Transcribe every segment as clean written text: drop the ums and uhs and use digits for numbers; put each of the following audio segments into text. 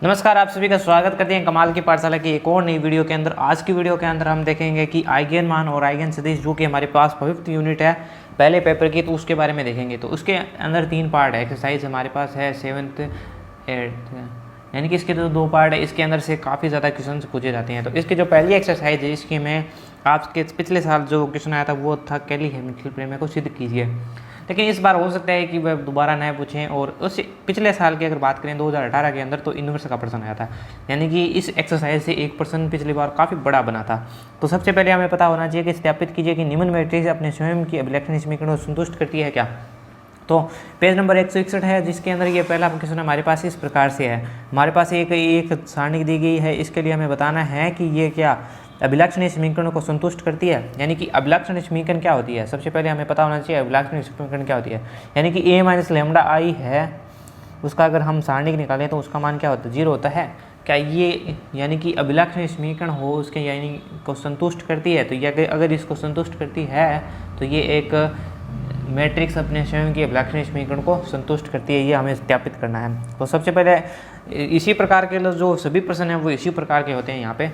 नमस्कार, आप सभी का स्वागत करते हैं कमाल की पाठशाला की एक और नई वीडियो के अंदर। आज की वीडियो के अंदर हम देखेंगे कि आइगन मान और आइगन सदिश जो कि हमारे पास 5th यूनिट है पहले पेपर की, तो उसके बारे में देखेंगे। तो उसके अंदर 3 पार्ट है। एक्सरसाइज हमारे पास है 7th 8th, यानी कि इसके तो 2 पार्ट है। इसके अंदर से काफ़ी ज़्यादा क्वेश्चन पूछे जाते हैं। तो इसकी जो पहली एक्सरसाइज है, इसकी मैं आपके पिछले साल जो क्वेश्चन आया था वो था कैली हैमिल्टन प्रमेय को सिद्ध कीजिए। लेकिन इस बार हो सकता है कि वह दोबारा नए पूछें। और उस पिछले साल की अगर बात करें 2018 के अंदर, तो इनवर्स का प्रश्न आया था, यानी कि इस एक्सरसाइज से एक प्रश्न पिछली बार काफ़ी बड़ा बना था। तो सबसे पहले हमें पता होना चाहिए कि सत्यापित कीजिए कि निम्न मैट्रिक्स अपने स्वयं की अभिलक्षण समीकरणों को संतुष्ट करती है क्या। तो पेज नंबर 161 है, जिसके अंदर ये पहला क्वेश्चन हमारे पास इस प्रकार से है। हमारे पास एक सारणी दी गई है। इसके लिए हमें बताना है कि ये क्या अभिलक्षणीय समीकरणों को संतुष्ट करती है, यानी कि अभिलक्षणीय समीकरण क्या होती है। सबसे पहले हमें पता होना चाहिए अभिलक्षणीय समीकरण क्या होती है। यानी कि a माइनस लेमडा आई है, उसका अगर हम सारणी निकालें तो उसका मान क्या होता है, 0 होता है। क्या ये यानी कि अभिलक्षणीय समीकरण हो उसके यानी को संतुष्ट करती है। तो ये अगर इसको संतुष्ट करती है तो ये एक मैट्रिक्स अपने स्वयं की अभिलक्षणीय समीकरण को संतुष्ट करती है। ये हमें सत्यापित करना है। तो सबसे पहले इसी प्रकार के जो सभी प्रश्न हैं वो इसी प्रकार के होते हैं यहाँ पे।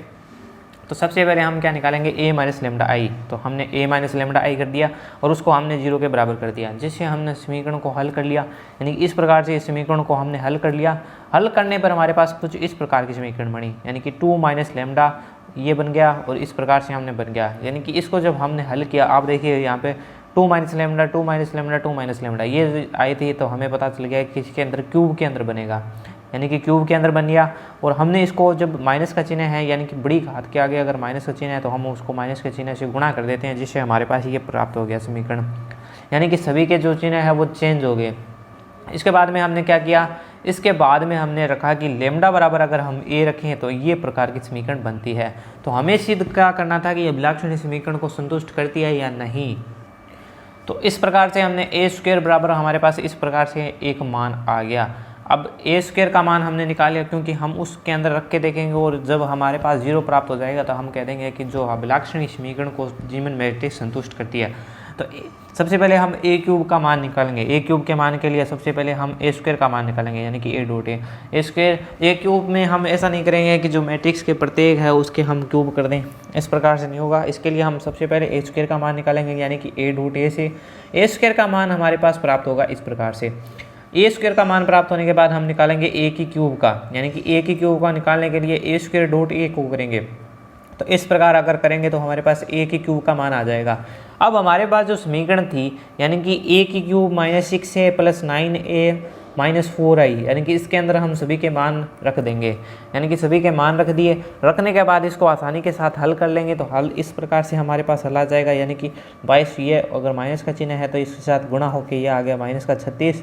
तो सबसे पहले हम क्या निकालेंगे, a माइनस लेमडा आई। तो हमने a माइनस लेमडा आई कर दिया और उसको हमने 0 के बराबर कर दिया, जिससे हमने समीकरण को हल कर लिया। यानी इस प्रकार से इस समीकरण को हमने हल कर लिया। हल करने पर हमारे पास कुछ इस प्रकार की समीकरण बनी, यानी कि 2 माइनस लेमडा ये बन गया और इस प्रकार से हमने बन गया। यानी कि इसको जब हमने हल किया, आप देखिए यहाँ पे 2 minus lambda 2 minus lambda 2 minus lambda ये आई थी। तो हमें पता चल गया कि इसके अंदर क्यूब के अंदर बनेगा, यानी कि क्यूब के अंदर बन गया। और हमने इसको जब माइनस का चिन्ह है, यानी कि बड़ी घात के आगे अगर माइनस का चिन्ह है तो हम उसको माइनस के चिन्ह से गुणा कर देते हैं, जिससे हमारे पास ये प्राप्त हो गया समीकरण। यानी कि सभी के जो चिन्ह है वो चेंज हो गए। इसके बाद में हमने क्या किया, इसके बाद में हमने रखा कि लेमडा बराबर अगर हम a रखें तो ये प्रकार की समीकरण बनती है। तो हमें सिद्ध क्या करना था कि अभिलक्षणीय समीकरण को संतुष्ट करती है या नहीं। तो इस प्रकार से हमने a स्क्वायर बराबर हमारे पास इस प्रकार से एक मान आ गया। अब a स्क्वायर का मान हमने निकाल लिया, क्योंकि हम उसके अंदर रख के देखेंगे और जब हमारे पास 0 प्राप्त हो जाएगा तो हम कह देंगे कि जो अभिलक्षणीय समीकरण को निम्न मैट्रिक्स संतुष्ट करती है। तो सबसे पहले हम a क्यूब का मान निकालेंगे। a क्यूब के मान के लिए सबसे पहले हम a स्क्वायर का मान निकालेंगे, यानी कि a dot a square. a cube में हम ऐसा नहीं करेंगे कि जो मैट्रिक्स के प्रत्येक है उसके हम क्यूब कर दें, इस प्रकार से नहीं होगा। इसके लिए हम सबसे पहले a स्क्वायर का मान निकालेंगे, यानी कि a डॉट a से a स्क्वायर का मान हमारे पास प्राप्त होगा इस प्रकार से। a स्क्वायर का मान प्राप्त होने के बाद हम निकालेंगे a की क्यूब का, यानी कि a की क्यूब का निकालने के लिए a स्क्वायर डॉट a को करेंगे। तो इस प्रकार अगर करेंगे तो हमारे पास a की क्यूब का मान आ जाएगा। अब हमारे पास जो समीकरण थी, यानी कि a की cube minus 6a plus 9a minus 4i, यानी कि इसके अंदर हम सभी के मान रख देंगे। यानी कि सभी के मान रख दिए। रखने के बाद इसको आसानी के साथ हल कर लेंगे। तो हल इस प्रकार से हमारे पास हल आ जाएगा, यानी कि 22, ये अगर माइनस का चिन्ह है तो इसके साथ गुणा होकर ये आ गया माइनस का 36।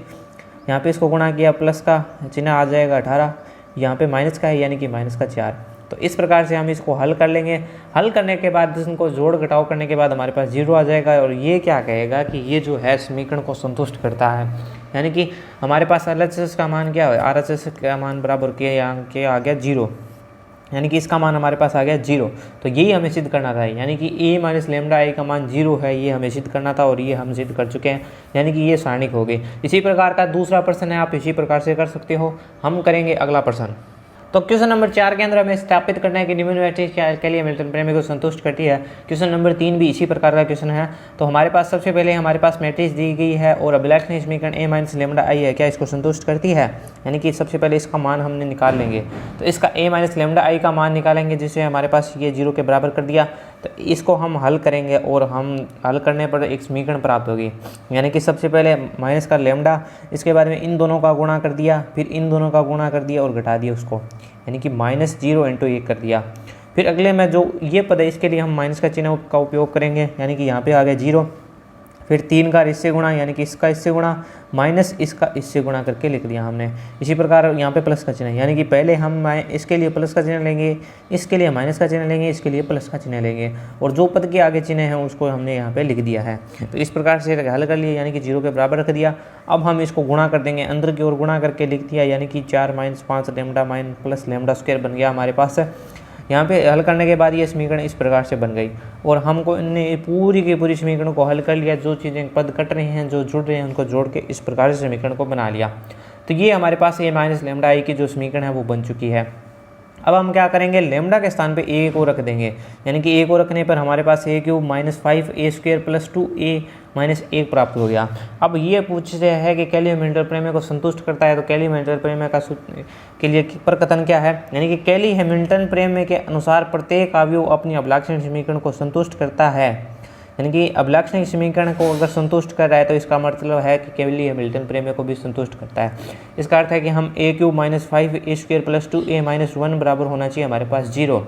यहाँ पे इसको गुणा किया, प्लस का चिन्ह आ जाएगा 18, यहाँ पे माइनस का है यानी कि माइनस का 4। तो इस प्रकार से हम इसको हल कर लेंगे। हल करने के बाद इसको जोड़ घटाव करने के बाद हमारे पास 0 आ जाएगा। और ये क्या कहेगा कि ये जो है समीकरण को संतुष्ट करता है। यानी कि हमारे पास RHS का मान क्या है, RHS का मान बराबर के आ गया 0, यानी कि इसका मान हमारे पास आ गया 0। तो यही हमें सिद्ध करना था, यानी कि a माइनस लेमडा आई का मान 0 है, ये हमें सिद्ध करना था और ये हम सिद्ध कर चुके हैं। यानी कि ये सारणिक हो गई। इसी प्रकार का दूसरा प्रश्न है, आप इसी प्रकार से कर सकते हो। हम करेंगे अगला प्रश्न। तो क्वेश्चन नंबर 4 के अंदर हमें स्थापित करना है कि निम्न मैट्रिक्स के लिए हैमिल्टन प्रमेय को संतुष्ट करती है। क्वेश्चन नंबर 3 भी इसी प्रकार का क्वेश्चन है। तो हमारे पास सबसे पहले हमारे पास मैट्रिक्स दी गई है और अभिलक्षणीय समीकरण a माइनस लेमडा आई है, क्या इसको संतुष्ट करती है। यानी कि सबसे पहले इसका मान हमने निकाल लेंगे। तो इसका a माइनस लेमडा आई का मान निकालेंगे, जिससे हमारे पास ये 0 के बराबर कर दिया। तो इसको हम हल करेंगे और हम हल करने पर एक समीकरण प्राप्त होगी। यानी कि सबसे पहले माइनस का लेमडा, इसके बाद में इन दोनों का गुणा कर दिया, फिर इन दोनों का गुणा कर दिया और घटा दिया उसको, यानी कि माइनस 0 इंटू 1 कर दिया। फिर अगले में जो ये पद है इसके लिए हम माइनस का चिन्ह का उपयोग करेंगे, यानी कि यहाँ पे आ गया 0। फिर 3 का इससे गुणा, यानी कि इसका इससे गुणा, माइनस इसका इससे गुणा करके लिख दिया हमने। इसी प्रकार यहाँ पे प्लस का चिन्ह, यानी कि पहले हम इसके लिए प्लस का चिन्ह लेंगे, इसके लिए माइनस का चिन्ह लेंगे, इसके लिए प्लस का चिन्ह लेंगे, और जो पद के आगे चिन्ह है उसको हमने यहाँ पे लिख दिया है। तो इस प्रकार से हल कर लिया, यानी कि 0 के बराबर रख दिया। अब हम इसको गुणा कर देंगे, अंदर की ओर गुणा करके लिख दिया, यानी कि 4 minus 5 lambda mine plus lambda square बन गया हमारे पास। यहाँ पे हल करने के बाद ये समीकरण इस प्रकार से बन गई और हमको इनने पूरी की पूरी समीकरण को हल कर लिया। जो चीज़ें पद कट रहे हैं, जो जुड़ रहे हैं, उनको जोड़ के इस प्रकार से समीकरण को बना लिया। तो ये हमारे पास a माइनस लेमडा आई की जो समीकरण है वो बन चुकी है। अब हम क्या करेंगे, लेमडा के स्थान पे a को रख देंगे, यानी कि a को रखने पर हमारे पास a cube minus 5a² plus 2a minus 1 प्राप्त हो गया। अब ये पूछ रहे हैं कि कैली हैमिल्टन प्रमेय को संतुष्ट करता है, तो कैली हैमिल्टन प्रमेय का के लिए प्रकथन क्या है, यानी कि कैली हैमिल्टन प्रमेय के अनुसार प्रत्येक अवयव अपनी अभिलाक्षणिक समीकरण को संतुष्ट करता है। यानी कि अभिलाक्षणिक समीकरण को अगर संतुष्ट कर रहा है तो इसका मतलब है कि कैली हैमिल्टन प्रमेय को भी संतुष्ट करता है। इसका अर्थ है कि हम a cube minus 5a² plus 2a minus 1 बराबर होना चाहिए हमारे पास 0।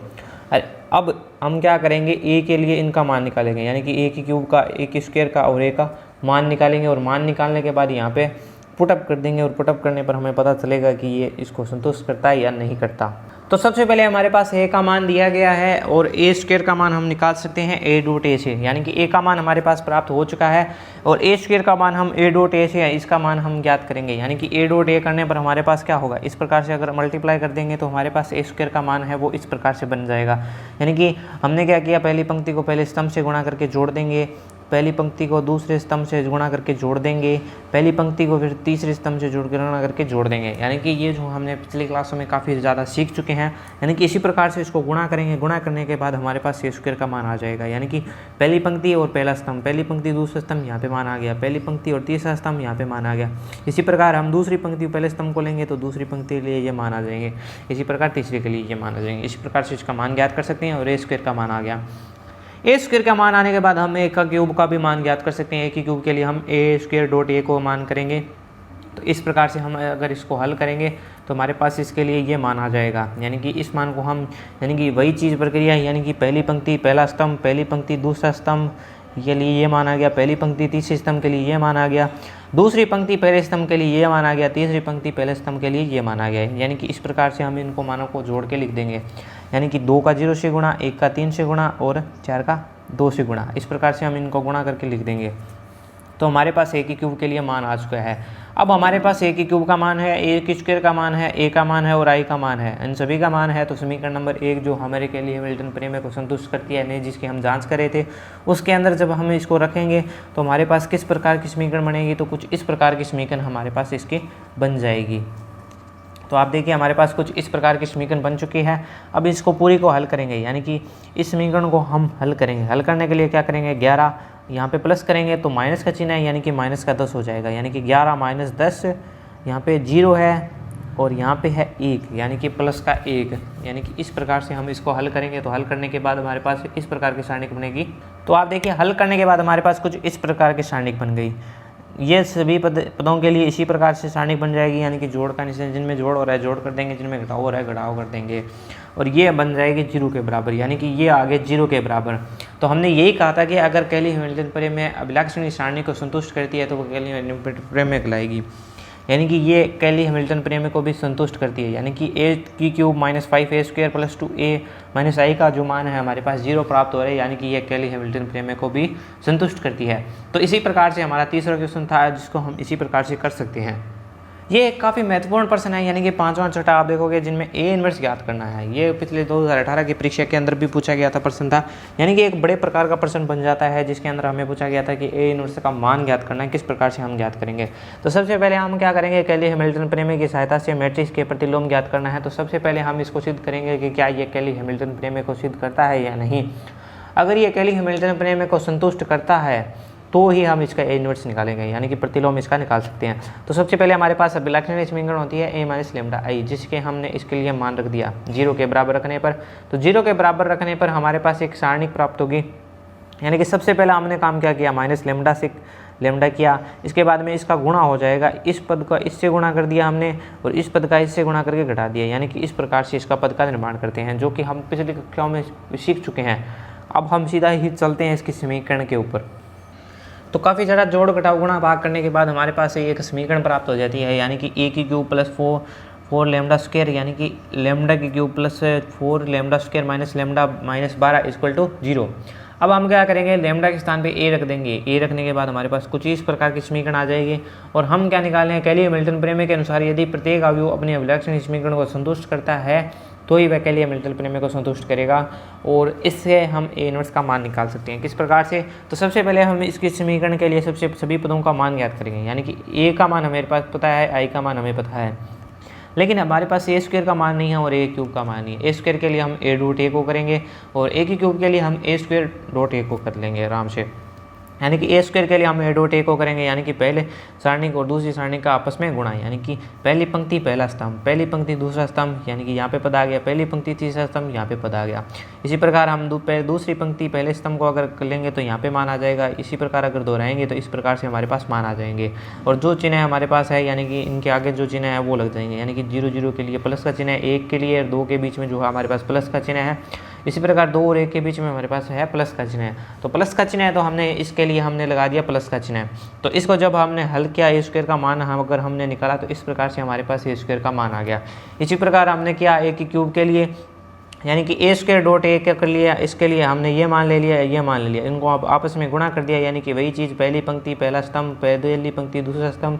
अब हम क्या करेंगे, a के लिए इनका मान निकालेंगे, यानी कि a की क्यूब का, a की स्क्वायर का और a का मान निकालेंगे, और मान निकालने के बाद यहाँ पे पुटअप कर देंगे, और पुटअप करने पर हमें पता चलेगा कि ये इसको संतुष्ट करता है या नहीं करता। तो सबसे पहले हमारे पास a का मान दिया गया है और a² का मान हम निकाल सकते हैं a.a से, यानी कि a का मान हमारे पास प्राप्त हो चुका है और a² का मान हम a.a से इसका मान हम ज्ञात करेंगे, यानी कि a.a करने पर हमारे पास क्या होगा, इस प्रकार से अगर मल्टीप्लाई कर देंगे तो हमारे पास a² का मान है वो इस प्रकार से बन जाएगा। यानी कि हमने क्या किया, पहली पंक्ति को पहले स्तंभ से गुणा करके जोड़ देंगे, पहली पंक्ति को दूसरे स्तंभ से गुणा करके जोड़ देंगे, पहली पंक्ति को फिर तीसरे स्तंभ से गुणा करके जोड़ देंगे, यानी कि ये जो हमने पिछली क्लासों में काफ़ी ज़्यादा सीख चुके हैं। यानी कि इसी प्रकार से इसको गुणा करेंगे, गुणा करने के बाद हमारे पास a² का मान आ जाएगा, यानी कि पहली पंक्ति और पहला स्तंभ, पहली पंक्ति दूसरा स्तंभ यहाँ पे मान आ गया, पहली पंक्ति और तीसरा स्तंभ यहाँ पे मान आ गया। इसी प्रकार हम दूसरी पंक्ति पहले स्तंभ को लेंगे तो दूसरी पंक्ति के लिए ये मान आ जाएंगे, इसी प्रकार तीसरे के लिए ये मान आ जाएंगे। इसी प्रकार से इसका मान ज्ञात कर सकते हैं और a² का मान आ गया। a² का मान आने के बाद हम a का क्यूब का भी मान ज्ञात कर सकते हैं। a की क्यूब के लिए हम a².a को मान करेंगे, तो इस प्रकार से हम अगर इसको हल करेंगे तो हमारे पास इसके लिए ये मान आ जाएगा, यानी कि इस मान को हम, यानी कि वही चीज़ प्रक्रिया, यानी कि पहली पंक्ति पहला स्तंभ, पहली पंक्ति दूसरा स्तंभ के लिए ये मान आ गया, पहली पंक्ति तीसरे स्तंभ के लिए ये मान आ गया, दूसरी पंक्ति पहले स्तंभ के लिए ये मान आ गया, तीसरी पंक्ति पहले स्तंभ के लिए ये मान आ गया है। यानी कि इस प्रकार से हम इनको मानों को जोड़ के लिख देंगे, यानी कि 2 का 0 से गुणा, 1 का 3 से गुणा और 4 का 2 से गुणा, इस प्रकार से हम इनको गुणा करके लिख देंगे। तो हमारे पास a की क्यूब के लिए मान आ चुका है। अब हमारे पास a की क्यूब का मान है, a² का मान है, a का मान है और i का मान है, इन सभी का मान है। तो समीकरण नंबर 1 जो हमारे के लिए हैमिल्टन प्रमेय को संतुष्ट करती है, नहीं जिसकी हम जांच कर रहे थे, उसके अंदर जब हम इसको रखेंगे तो हमारे पास किस प्रकार की समीकरण बनेगी, तो कुछ इस प्रकार की समीकरण हमारे पास इसकी बन जाएगी। तो आप देखिए हमारे पास कुछ इस प्रकार की समीकरण बन चुकी है। अब इसको पूरी को हल करेंगे, यानी कि इस समीकरण को हम हल करेंगे। हल करने के लिए क्या करेंगे, 11 यहाँ पे प्लस करेंगे तो माइनस का चिन्ह है, यानी कि माइनस का 10 हो जाएगा, यानी कि 11 माइनस 10, यहाँ पे 0 है और यहाँ पे है 1, यानी कि प्लस का 1, यानी कि इस प्रकार से हम इसको हल करेंगे। तो हल करने के बाद हमारे पास इस प्रकार की सारणिक बनेगी। तो आप देखिए हल करने के बाद हमारे पास कुछ इस प्रकार की सारणिक बन गई। ये सभी पदों के लिए इसी प्रकार से सारणिक बन जाएगी, यानी कि जोड़ का निशान, जिनमें जोड़ हो रहा है जोड़ कर देंगे, जिनमें घटाव हो रहा है घटाव कर देंगे, और ये बन जाएगी 0 के बराबर, यानी कि ये आगे 0 के बराबर। तो हमने यही कहा था कि अगर कैली हैमिल्टन प्रमेय अभिलाक्षणिक सारणी को संतुष्ट करती है तो वो कैली हैमिल्टन प्रमेय कहलाएगी, यानी कि ये कैली हैमिल्टन प्रमेय को भी संतुष्ट करती है। यानी कि a की cube minus 5a² plus 2a minus i का जो मान है हमारे पास 0 प्राप्त हो रहा है, यानी कि ये कैली हैमिल्टन प्रमेय को भी संतुष्ट करती है। तो इसी प्रकार से हमारा तीसरा क्वेश्चन था, जिसको हम इसी प्रकार से कर सकते हैं। ये काफ़ी महत्वपूर्ण प्रश्न है, यानी कि 5वां छठा आप देखोगे जिनमें a इन्वर्स ज्ञात करना है। ये पिछले 2018 की परीक्षा के अंदर भी पूछा गया था प्रश्न था, यानी कि एक बड़े प्रकार का प्रश्न बन जाता है, जिसके अंदर हमें पूछा गया था कि a इन्वर्स का मान ज्ञात करना है, किस प्रकार से हम ज्ञात करेंगे। तो सबसे पहले हम क्या करेंगे, कैली हैमिल्टन प्रमेय की सहायता से मैट्रिक्स के प्रतिलोम ज्ञात करना है। तो सबसे पहले हम इसको सिद्ध करेंगे कि क्या ये कैली हैमिल्टन प्रमेय को सिद्ध करता है या नहीं। अगर ये कैली हैमिल्टन प्रमेय को संतुष्ट करता है तो ही हम इसका a इन्वर्स निकालेंगे, यानी कि प्रतिलोम इसका निकाल सकते हैं। तो सबसे पहले हमारे पास अभिलाक्षणिक समीकरण होती है a माइनस लेमडा i, जिसके हमने इसके लिए मान रख दिया 0 के बराबर रखने पर। तो 0 के बराबर रखने पर हमारे पास एक सारणिक प्राप्त होगी, यानी कि सबसे पहले हमने काम क्या किया, माइनस लेमडा से लेमडा किया, इसके बाद में इसका गुणा हो जाएगा, इस पद का इससे गुणा कर दिया हमने और इस पद का इससे गुणा करके घटा दिया, यानी कि इस प्रकार से इसका पद का निर्माण करते हैं, जो कि हम पिछली कक्षाओं में सीख चुके हैं। अब हम सीधा ही चलते हैं इसकी समीकरण के ऊपर। तो काफ़ी ज़्यादा जोड़ घटाव गुणा भाग करने के बाद हमारे पास एक समीकरण प्राप्त हो जाती है, यानी कि a की क्यूब प्लस 4 लेमडा स्क्वायर, यानी कि लेमडा की cube plus 4 lambda square minus lambda minus 12 equal to 0। अब हम क्या करेंगे, लेमडा के स्थान पे a रख देंगे। a रखने के बाद हमारे पास कुछ इस प्रकार की समीकरण आ जाएगी और हम क्या निकालें, कैली हैमिल्टन प्रमेय के अनुसार यदि प्रत्येक अवयव अपने अभिलाक्षणिक समीकरण को संतुष्ट करता है तो ही वह कैली हैमिल्टन प्रमेय को संतुष्ट करेगा और इससे हम ए इनवर्स का मान निकाल सकते हैं। किस प्रकार से? तो सबसे पहले हम इसके समीकरण के लिए सभी पदों का मान ज्ञात करेंगे, यानी कि ए का मान हमारे पास पता है, आई का मान हमें पता है, लेकिन हमारे पास ए स्क्वायर का मान नहीं है और ए क्यूब का मान नहीं है। ए स्क्वायर के लिए हम ए रूट ए को करेंगे और ए की क्यूब के लिए हम ए स्क्वायर डॉट ए को कर लेंगे आराम से, यानी कि ए स्क्वायर के लिए हम ए डॉट ए को करेंगे, यानी कि पहले सारणिक और दूसरी सारणिक का आपस में गुणा, यानी कि पहली पंक्ति पहला स्तंभ, पहली पंक्ति दूसरा स्तंभ, यानी कि यहाँ पे पद आ गया, पहली पंक्ति तीसरा स्तंभ, यहाँ पे पद आ गया। इसी प्रकार हम दूसरी पंक्ति पहले स्तंभ को अगर कर लेंगे तो यहाँ पे मान आ जाएगा। इसी प्रकार अगर दोहराएंगे तो इस प्रकार से हमारे पास मान आ जाएंगे और जो चिन्ह हमारे पास है यानी कि इनके आगे जो चिन्ह है वो लग जाएंगे, यानी कि 0 0 के लिए प्लस का चिन्ह है, 1 के लिए 2 के बीच में जो हमारे पास प्लस का चिन्ह है, इसी प्रकार 2 और 1 के बीच में हमारे पास है प्लस का चिन्ह है। तो प्लस का चिन्ह है तो हमने इसके लिए हमने लगा दिया प्लस का चिन्ह है। तो इसको जब हमने हल किया ए स्क्वायर का मान अगर हमने निकाला तो इस प्रकार से हमारे पास ए स्क्वायर का मान आ गया। इसी प्रकार हमने किया ए की क्यूब के लिए, यानी कि ए स्क्वायर डॉट ए कर लिया, इसके लिए हमने ये मान ले लिया, ये मान ले लिया, इनको आप आपस में गुणा कर दिया, यानी कि वही चीज़ पहली पंक्ति पहला स्तंभ, पहली पंक्ति दूसरा स्तंभ,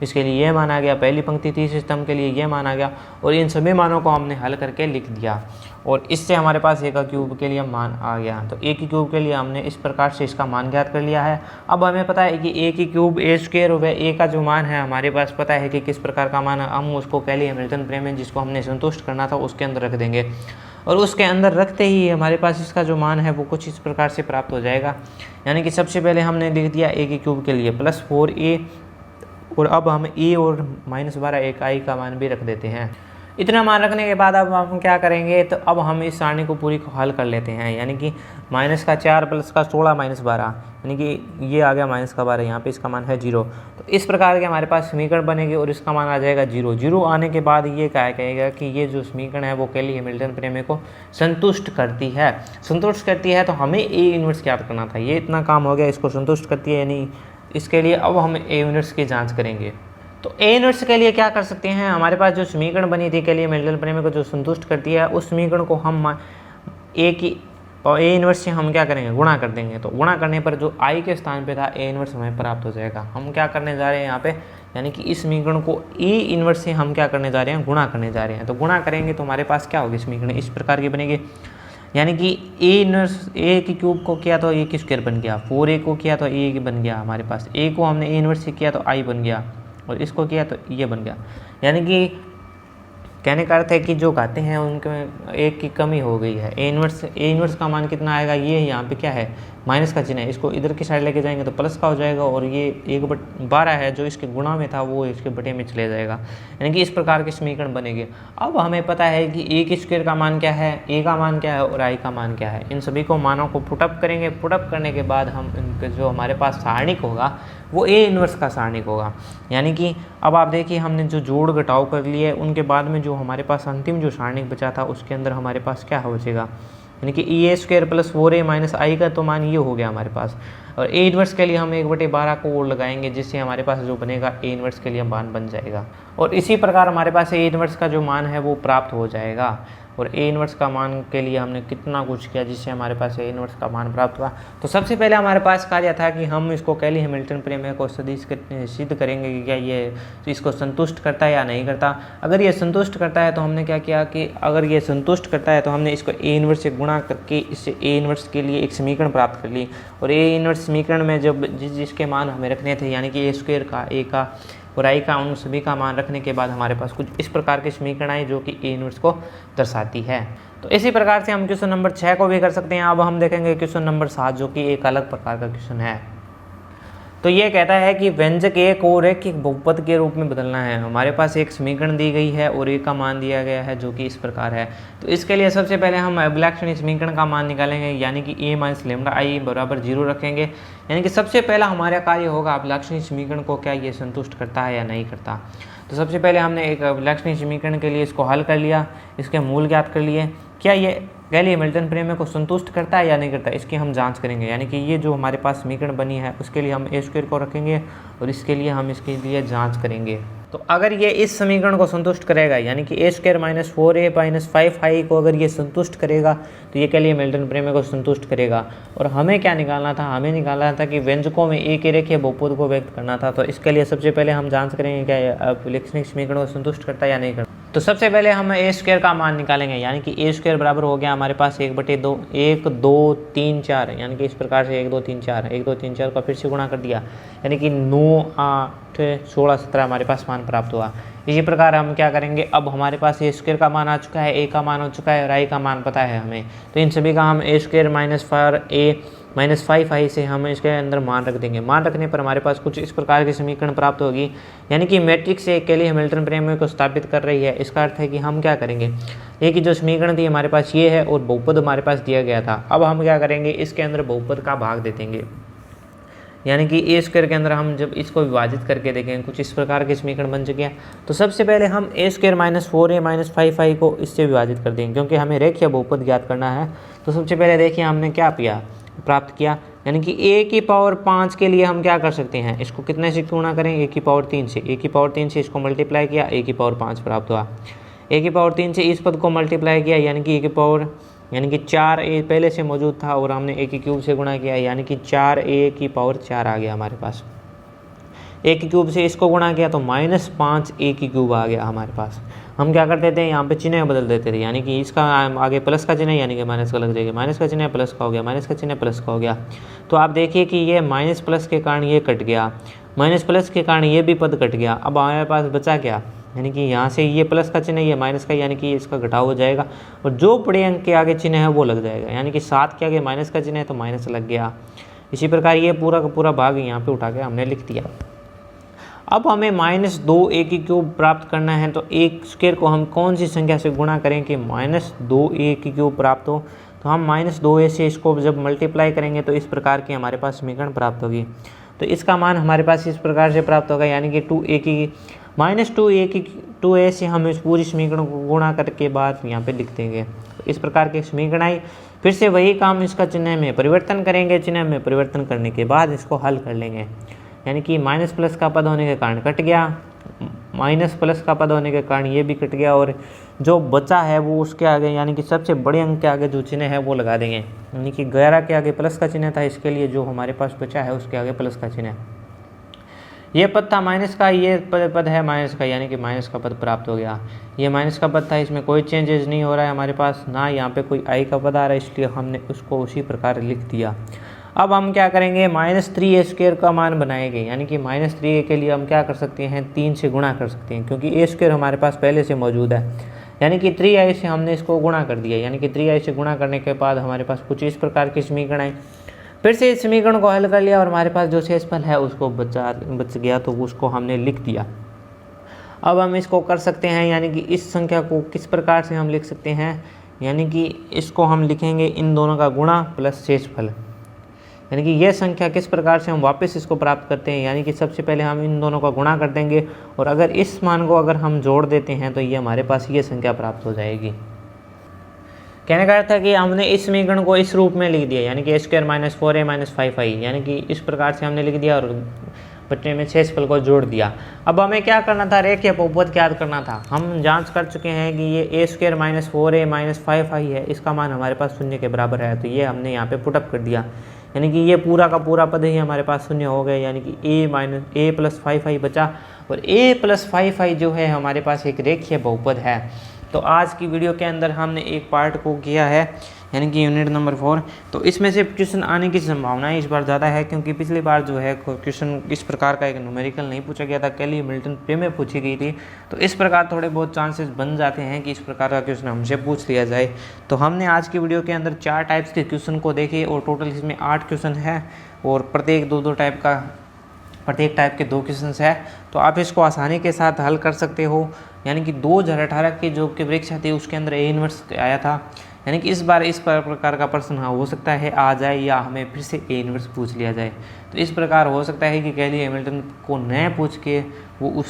इसके लिए ये मान आ गया, पहली पंक्ति तीसरे स्तंभ के लिए ये मान आ गया और इन सभी मानों को हमने हल करके लिख दिया और इससे हमारे पास ए का क्यूब के लिए मान आ गया। तो ए की क्यूब के लिए हमने इस प्रकार से इसका मान ज्ञात कर लिया है। अब हमें पता है कि ए की क्यूब ए स्क्वायर व ए का जो मान है हमारे पास पता है कि किस प्रकार का मान है। हम उसको कैली हैमिल्टन प्रमेय जिसको हमने संतुष्ट करना था उसके अंदर रख देंगे और उसके अंदर रखते ही हमारे पास इसका जो मान है वो कुछ इस प्रकार से प्राप्त हो जाएगा, यानी कि सबसे पहले हमने लिख दिया ए की क्यूब के लिए +4a और अब हम ए और -12 एक आई का मान भी रख देते हैं। इतना मान रखने के बाद अब हम क्या करेंगे, तो अब हम इस सारणी को पूरी को हल कर लेते हैं, यानी कि -4 + 16 -12, यानी कि ये आ गया -12, यहाँ पे इसका मान है 0। तो इस प्रकार के हमारे पास समीकरण बनेंगे और इसका मान आ जाएगा 0। 0 आने के बाद ये क्या कहेगा कि ये जो समीकरण है वो कैली हैमिल्टन प्रमेय को संतुष्ट करती है। संतुष्ट करती है तो हमें ए इनवर्स ज्ञात करना था, ये इतना काम हो गया, इसको संतुष्ट करती है, यानी इसके लिए अब हम ए इनवर्स की जाँच करेंगे। तो ए इनवर्स के लिए क्या कर सकते हैं, हमारे पास जो समीकरण बनी थी कैली हैमिल्टन प्रमेय को जो संतुष्ट करती है उस समीकरण को हम ए इनवर्स से हम क्या करेंगे, गुणा कर देंगे। तो गुणा करने पर जो आई के स्थान पे था ए इनवर्स हमें प्राप्त हो जाएगा। हम क्या करने जा रहे हैं यहाँ पे, यानी कि इस समीकरण को ए इनवर्स से हम क्या करने जा रहे हैं, गुणा करने जा रहे हैं। तो गुणा करेंगे तो हमारे पास क्या होगी, समीकरण इस प्रकार की बनेगी, यानी कि ए इनवर्स ए की क्यूब को किया तो ए की स्क्वायर बन गया, 4a को किया तो ए बन गया हमारे पास, ए को हमने ए इनवर्स से किया तो आई बन गया और इसको किया तो ये बन गया। यानी कि कहने का अर्थ है कि जो घाते हैं उनके एक की कमी हो गई है। ए इनवर्स का मान कितना आएगा, ये यहाँ पे क्या है, माइनस का चिन्ह है, इसको इधर की साइड लेके जाएंगे तो प्लस का हो जाएगा और ये 1/12 है जो इसके गुणा में था वो इसके बटे में चले जाएगा, यानी कि इस प्रकार के समीकरण बनेंगे। अब हमें पता है कि ए की स्क्वायर का मान क्या है, ए का मान क्या है और आई का मान क्या है। इन सभी को मानों को पुटअप करेंगे, पुटअप करने के बाद हम इनके जो हमारे पास सारणिक होगा वो ए इनवर्स का सारणिक होगा। यानी कि अब आप देखिए हमने जो जोड़ घटाव कर लिए उनके बाद में जो हमारे पास अंतिम जो सारणिक बचा था उसके अंदर हमारे पास क्या बचेगा, यानी कि ए स्क्वायर + 4a - आई का तो मान ये हो गया हमारे पास। और ए इनवर्स के लिए हम 1/12 को और लगाएंगे जिससे हमारे पास जो बनेगा ए इनवर्स के लिए मान बन जाएगा और इसी प्रकार हमारे पास ए इनवर्स का जो मान है वो प्राप्त हो जाएगा। और ए इनवर्स का मान के लिए हमने कितना कुछ किया जिससे हमारे पास ए इनवर्स का मान प्राप्त हुआ। तो सबसे पहले हमारे पास कार्य था कि हम इसको कैली हैमिल्टन प्रमेय को सिद्ध करेंगे कि क्या ये इसको संतुष्ट करता है या नहीं करता। अगर ये संतुष्ट करता है तो हमने क्या किया कि अगर ये संतुष्ट करता है तो हमने इसको ए इनवर्स से गुणा करके इससे ए इनवर्स के लिए एक समीकरण प्राप्त कर ली और ए इनवर्स समीकरण में जब जिसके मान हमें रखने थे, यानी कि ए स्क्वायर का, ए का और आई का, उन सभी का मान रखने के बाद हमारे पास कुछ इस प्रकार के समीकरण आए जो कि ए इनवर्स को दर्शाती है। तो इसी प्रकार से हम क्वेश्चन नंबर 6 को भी कर सकते हैं। अब हम देखेंगे क्वेश्चन नंबर 7 जो कि एक अलग प्रकार का क्वेश्चन है। तो ये कहता है कि व्यंजक ए को रैखिक बहुपद के रूप में बदलना है। हमारे पास एक समीकरण दी गई है और ए का मान दिया गया है जो कि इस प्रकार है। तो इसके लिए सबसे पहले हम अभिलक्षणीय समीकरण का मान निकालेंगे, यानी कि a - λi = 0 रखेंगे। यानी कि सबसे पहला हमारा कार्य होगा अभिलक्षणीय समीकरण को क्या ये संतुष्ट करता है या नहीं करता। तो सबसे पहले हमने एक अभिलक्षणीय समीकरण के लिए इसको हल कर लिया, इसके मूल ज्ञात कर लिए, क्या ये कैली हैमिल्टन प्रमेय को संतुष्ट करता है या नहीं करता, इसकी हम जांच करेंगे। यानी कि ये जो हमारे पास समीकरण बनी है उसके लिए हम ए स्क्वायर को रखेंगे और इसके लिए हम इसके लिए जांच करेंगे। तो अगर ये इस समीकरण को संतुष्ट करेगा, यानी कि ए स्क्वायर - 4a - 5i को अगर ये संतुष्ट करेगा तो ये कैली हैमिल्टन प्रमेय को संतुष्ट करेगा। और हमें क्या निकालना था, हमें निकालना था कि व्यंजकों में ए के रेखीय बहुपद को व्यक्त करना था। तो इसके लिए सबसे पहले हम जांच करेंगे क्या अभिलक्षणीय समीकरण को संतुष्ट करता है या नहीं करता। तो सबसे पहले हम ए स्क्वायर का मान निकालेंगे, यानी कि ए स्क्वायर बराबर हो गया हमारे पास 1/2, 1 2 3 4, यानी कि इस प्रकार से 1 2 3 4, 1 2 3 4 का फिर से गुणा कर दिया, यानी कि 9 8 16 17 हमारे पास मान प्राप्त हुआ। इसी प्रकार हम क्या करेंगे, अब हमारे पास ए स्क्वायर का मान आ चुका है, ए का मान हो चुका है और आई का मान पता है हमें, तो इन सभी का हम ए स्क्वायर -4a-5i से हम इसके अंदर मान रख देंगे। मान रखने पर हमारे पास कुछ इस प्रकार की समीकरण प्राप्त होगी, यानी कि मैट्रिक्स से केली हैमिल्टन प्रमेय को स्थापित कर रही है। इसका अर्थ है कि हम क्या करेंगे, ये कि जो समीकरण थी हमारे पास ये है और बहुपद हमारे पास दिया गया था। अब हम क्या करेंगे, इसके अंदर बहुपद का भाग दे देंगे, यानी कि ए स्क्वायर के अंदर हम जब इसको विभाजित करके देखेंगे कुछ इस प्रकार के समीकरण बन चुके हैं। तो सबसे पहले हम ए स्क्वायर -4a-5i को इससे विभाजित कर देंगे, क्योंकि हमें रेखीय बहुपद ज्ञात करना है। तो सबसे पहले देखिए हमने क्या प्राप्त किया, यानी कि a की पावर 5 के लिए हम क्या कर सकते हैं, इसको कितने से गुणा करें, a की पावर 3 से, a की पावर 3 से इसको मल्टीप्लाई किया, a की पावर 5 प्राप्त हुआ। a की पावर 3 से इस पद को मल्टीप्लाई किया, यानी कि a की पावर, यानी कि 4a पहले से मौजूद था और हमने a की क्यूब से गुणा किया, यानी कि 4a की पावर 4 आ गया हमारे पास। a की क्यूब से इसको गुणा किया तो -5a की क्यूब आ गया हमारे पास। हम क्या कर देते हैं, यहाँ पे चिन्ह बदल देते थे, यानी कि इसका आगे प्लस का चिन्ह, यानी कि माइनस का लग जाएगा, माइनस का चिन्ह प्लस का हो गया, माइनस का चिन्ह प्लस का हो गया। तो आप देखिए कि ये माइनस प्लस के कारण ये कट गया, माइनस प्लस के कारण ये भी पद कट गया। अब हमारे पास बचा क्या, यानी कि यहाँ से ये प्लस का चिन्ह, ये माइनस का, यानी कि इसका घटाव हो जाएगा और जो बड़े अंक के आगे चिन्ह है वो लग जाएगा, यानी कि 7 के आगे माइनस का चिन्ह है तो माइनस लग गया। इसी प्रकार ये पूरा का पूरा भाग यहाँ पे उठा के हमने लिख दिया। अब हमें -2a की क्यूब प्राप्त करना है, तो a स्क्वायर को हम कौन सी संख्या से गुणा करें कि -2a की क्यूब प्राप्त हो, तो हम -2a से इसको जब मल्टीप्लाई करेंगे तो इस प्रकार की हमारे पास समीकरण प्राप्त होगी। तो इसका मान हमारे पास इस प्रकार से प्राप्त होगा, यानी कि 2a से हम इस पूरी समीकरण को गुणा करके बाद यहाँ पे लिख देंगे। तो इस प्रकार की समीकरण आई। फिर से वही काम, इसका चिन्ह में परिवर्तन करेंगे, चिन्ह में परिवर्तन करने के बाद इसको हल कर लेंगे, यानी कि माइनस प्लस का पद होने के कारण कट गया, माइनस प्लस का पद होने के कारण ये भी कट गया और जो बचा है वो उसके आगे, यानी कि सबसे बड़े अंक के आगे जो चिन्ह है वो लगा देंगे, यानी कि 11 के आगे प्लस का चिन्ह था, इसके लिए जो हमारे पास बचा है उसके आगे प्लस का चिन्ह। ये पद था माइनस का, ये पद है माइनस का, यानी कि माइनस का पद प्राप्त हो गया। ये माइनस का पद था, इसमें कोई चेंजेस नहीं हो रहा है हमारे पास, ना यहाँ पे कोई आई का पद आ रहा है, इसलिए हमने उसको उसी प्रकार लिख दिया। अब हम क्या करेंगे, -3a स्क्वायर का मान बनाएंगे, यानी कि -3a के लिए हम क्या कर सकते हैं, 3 से गुणा कर सकते हैं, क्योंकि a स्क्वायर हमारे पास पहले से मौजूद है, यानी कि 3i से हमने इसको गुणा कर दिया, यानी कि 3i से गुणा करने के बाद हमारे पास कुछ इस प्रकार की समीकरण आई। फिर से इस समीकरण को हल कर लिया और हमारे पास जो शेषफल है उसको बच गया, तो उसको हमने लिख दिया। अब हम इसको कर सकते हैं, यानी कि इस संख्या को किस प्रकार से हम लिख सकते हैं, यानी कि इसको हम लिखेंगे इन दोनों का गुणा प्लस शेषफल, यानी कि यह संख्या किस प्रकार से हम वापस इसको प्राप्त करते हैं, यानी कि सबसे पहले हम इन दोनों का गुणा कर देंगे और अगर इस मान को अगर हम जोड़ देते हैं तो ये हमारे पास ये संख्या प्राप्त हो जाएगी। कहने का अर्थ है कि हमने इस समीकरण को इस रूप में लिख दिया, यानी कि a स्क्वायर -4a-5i, यानी कि इस प्रकार से हमने लिख दिया और बच्चे में शेषफल को जोड़ दिया। अब हमें क्या करना था, रेखीय बहुपद ज्ञात करना था। हम जांच कर चुके हैं कि ये a स्क्वायर -4a-5i है, इसका मान हमारे पास 0 के बराबर है, तो ये हमने यहाँ पे पुटअप कर दिया, यानी कि ये पूरा का पूरा पद ही हमारे पास 0 हो गया, यानी कि a + 5i बचा और a + 5i जो है हमारे पास एक रेखीय बहुपद है। तो आज की वीडियो के अंदर हमने एक पार्ट को किया है, यानी कि यूनिट नंबर 4। तो इसमें से क्वेश्चन आने की संभावना इस बार ज़्यादा है, क्योंकि पिछली बार जो है क्वेश्चन इस प्रकार का एक न्यूमेरिकल नहीं पूछा गया था, केली हैमिल्टन प्रमेय पूछी गई थी। तो इस प्रकार थोड़े बहुत चांसेस बन जाते हैं कि इस प्रकार का क्वेश्चन हमसे पूछ लिया जाए। तो हमने आज की वीडियो के अंदर 4 टाइप्स के क्वेश्चन को देखे और टोटल इसमें 8 क्वेश्चन है और प्रत्येक प्रत्येक टाइप के 2 क्वेश्चन है। तो आप इसको आसानी के साथ हल कर सकते हो, यानी कि 2018 की जो की परीक्षा थी उसके अंदर A इन्वर्स आया था, यानी कि इस बार इस प्रकार का प्रश्न हो सकता है आ जाए या हमें फिर से A इन्वर्स पूछ लिया जाए। तो इस प्रकार हो सकता है कि केली हैमिल्टन को न पूछ के वो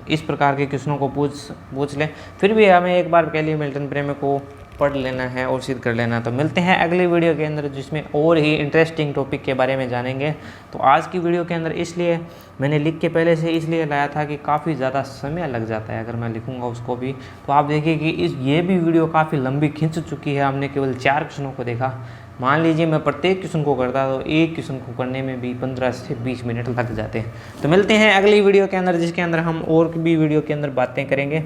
इस प्रकार के क्वेश्चनों को पूछ ले, फिर भी हमें एक बार केली हैमिल्टन प्रमेय को पढ़ लेना है और सिद्ध कर लेना। तो मिलते हैं अगली वीडियो के अंदर, जिसमें और ही इंटरेस्टिंग टॉपिक के बारे में जानेंगे। तो आज की वीडियो के अंदर इसलिए मैंने लिख के पहले से इसलिए लाया था कि काफ़ी ज़्यादा समय लग जाता है अगर मैं लिखूंगा उसको भी। तो आप देखिए कि ये भी वीडियो काफ़ी लंबी खिंच चुकी है, हमने केवल 4 क्वेश्चनों को देखा। मान लीजिए मैं प्रत्येक क्वेश्चन को करता तो एक क्वेश्चन को करने में भी 15 से 20 मिनट लग जाते हैं। तो मिलते हैं अगली वीडियो के अंदर, जिसके अंदर हम और भी वीडियो के अंदर बातें करेंगे।